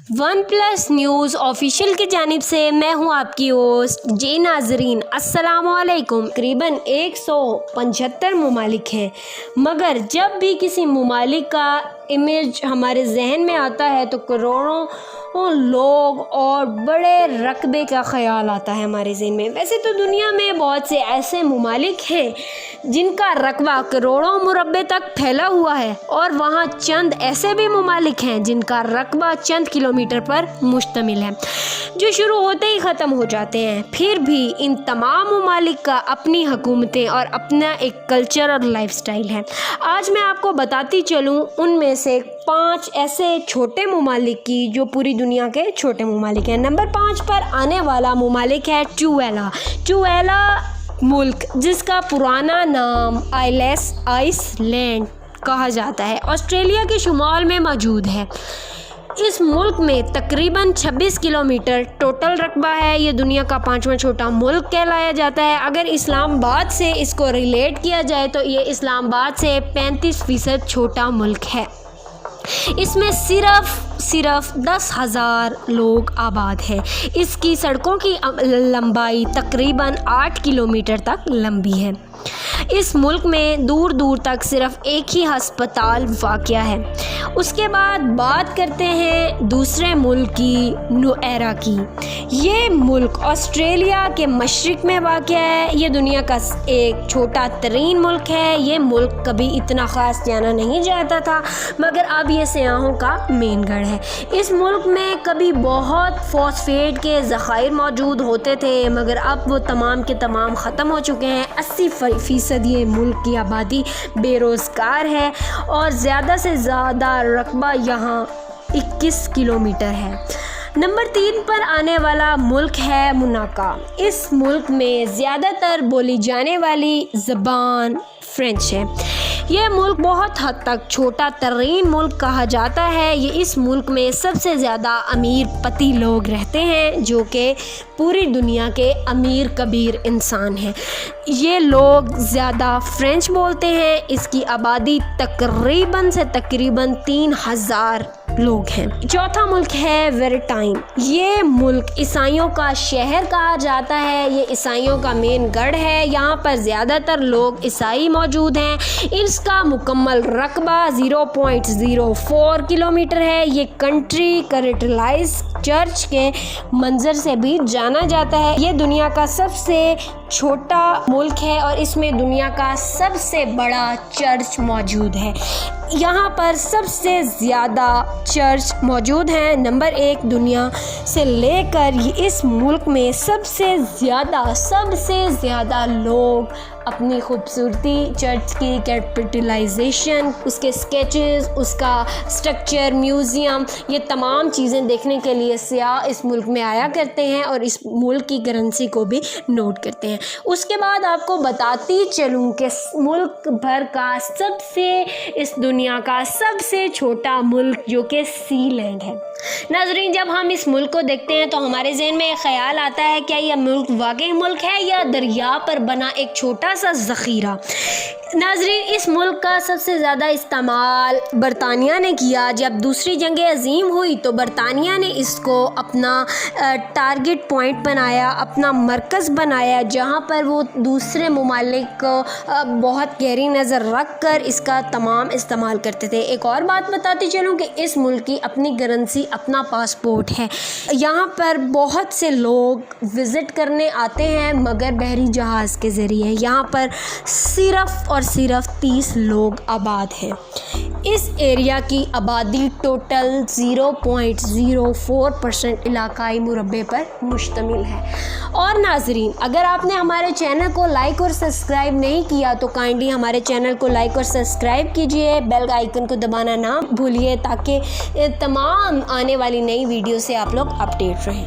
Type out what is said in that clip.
One plus news official की जानिब से मैं हूं आपकी होस्ट जी नाजरीन, अस्सलाम वालेकुम। तकरीबन 175 ममालिक हैं, मगर जब भी किसी ममालिक का इमेज हमारे जहन में आता है तो करोड़ों लोग और बड़े रकबे का ख्याल आता है हमारे जहन में। वैसे तो दुनिया में बहुत से ऐसे ममालिक हैं जिनका रकबा करोड़ों मुरब्बे तक फैला हुआ है, और वहाँ चंद ऐसे भी ममालिक हैं जिनका रकबा चंद किलोमीटर पर मुश्तमिल है, जो शुरू होते ही ख़त्म हो जाते हैं। फिर भी इन तमाम ममालिक का अपनी हुकूमतें और अपना एक कल्चर और लाइफस्टाइल है। आज मैं आपको बताती चलूँ उनमें से 5 ऐसे छोटे ममालिक की जो पूरी दुनिया के छोटे ममालिक हैं। नंबर 5 पर आने वाला ममालिक है ट्यूवेला मुल्क, जिसका पुराना नाम आइसलैंड कहा जाता है, ऑस्ट्रेलिया के शुमाल में मौजूद है। इस मुल्क में तकरीबन 26 किलोमीटर टोटल रकबा है। ये दुनिया का 5वां छोटा मुल्क कहलाया जाता है। अगर इस्लामाबाद से इसको रिलेट किया जाए तो ये इस्लामाबाद से 35% छोटा मुल्क है। इसमें सिर्फ 10,000 लोग आबाद हैं। इसकी सड़कों की लंबाई तकरीबन 8 किलोमीटर तक लंबी है। इस मुल्क में दूर दूर तक सिर्फ एक ही हस्पताल वाक़या है। उसके बाद बात करते हैं दूसरे मुल्क की, नुएरा की। ये मुल्क ऑस्ट्रेलिया के मशरिक़ में वाक़या है। ये दुनिया का एक छोटा तरीन मुल्क है। ये मुल्क कभी इतना ख़ास जाना नहीं जाता था, मगर अब ये सयाहों का मेन गढ़ है। इस मुल्क में कभी बहुत फॉस्फेट के ज़खायर मौजूद होते थे, मगर अब वो तमाम के तमाम ख़त्म हो चुके हैं। 80% ये मुल्क की आबादी बेरोज़गार है और ज़्यादा से ज़्यादा रकबा यहाँ 21 किलोमीटर है। नंबर 3 पर आने वाला मुल्क है मोनाको। इस मुल्क में ज़्यादातर बोली जाने वाली ज़बान फ्रेंच है। यह मुल्क बहुत हद तक छोटा तरीन मुल्क कहा जाता है। ये इस मुल्क में सबसे ज़्यादा अमीर पति लोग रहते हैं, जो कि पूरी दुनिया के अमीर कबीर इंसान हैं। ये लोग ज़्यादा फ्रेंच बोलते हैं। इसकी आबादी तकरीबन 3,000 लोग हैं। चौथा मुल्क है वेरेटाइन। ये मुल्क ईसाइयों का शहर कहा जाता है। ये ईसाइयों का मेन गढ़ है। यहाँ पर ज़्यादातर लोग ईसाई मौजूद हैं। इसका मुकम्मल रकबा 0.04 किलोमीटर है। ये कंट्री कैथोलिक चर्च के मंजर से भी जाना जाता है। ये दुनिया का सबसे छोटा मुल्क है और इसमें दुनिया का सबसे बड़ा चर्च मौजूद है। यहाँ पर सबसे ज़्यादा चर्च मौजूद हैं। नंबर 1 दुनिया से लेकर इस मुल्क में सबसे ज़्यादा लोग अपनी खूबसूरती, चर्च की कैपिटलाइजेशन, उसके स्केचेस, उसका स्ट्रक्चर, म्यूज़ियम, ये तमाम चीज़ें देखने के लिए सियाह इस मुल्क में आया करते हैं और इस मुल्क की करेंसी को भी नोट करते हैं। उसके बाद आपको बताती चलूँ कि मुल्क भर का इस दुनिया का सबसे छोटा मुल्क जो कि सीलैंड है। नाज़रीन, जब हम इस मुल्क को देखते हैं तो हमारे जहन में एक ख्याल आता है, क्या यह मुल्क वाकई मुल्क है या दरिया पर बना एक छोटा सा ज़ख़ीरा। नाज़रीन, इस मुल्क का सबसे ज़्यादा इस्तेमाल बरतानिया ने किया। जब दूसरी जंग अज़ीम हुई तो बरतानिया ने इसको अपना टारगेट पॉइंट बनाया, अपना मरकज़ बनाया, जहाँ पर वो दूसरे ममालिक को बहुत गहरी नज़र रख कर इसका तमाम इस्तेमाल करते थे। एक और बात बताती चलूँ कि इस मुल्क की अपनी करेंसी, अपना पासपोर्ट है। यहाँ पर बहुत से लोग विज़िट करने आते हैं, मगर बहरी जहाज़ के ज़रिए। यहाँ पर सिर्फ़ 30 लोग आबाद हैं। इस एरिया की आबादी टोटल 0.04% इलाकाई मुरब्बे पर मुश्तमिल है। और नाज़रीन, अगर आपने हमारे चैनल को लाइक और सब्सक्राइब नहीं किया तो काइंडली हमारे चैनल को लाइक और सब्सक्राइब कीजिए, बेल आइकन को दबाना ना भूलिए, ताकि तमाम आने वाली नई वीडियो से आप लोग अपडेट रहें।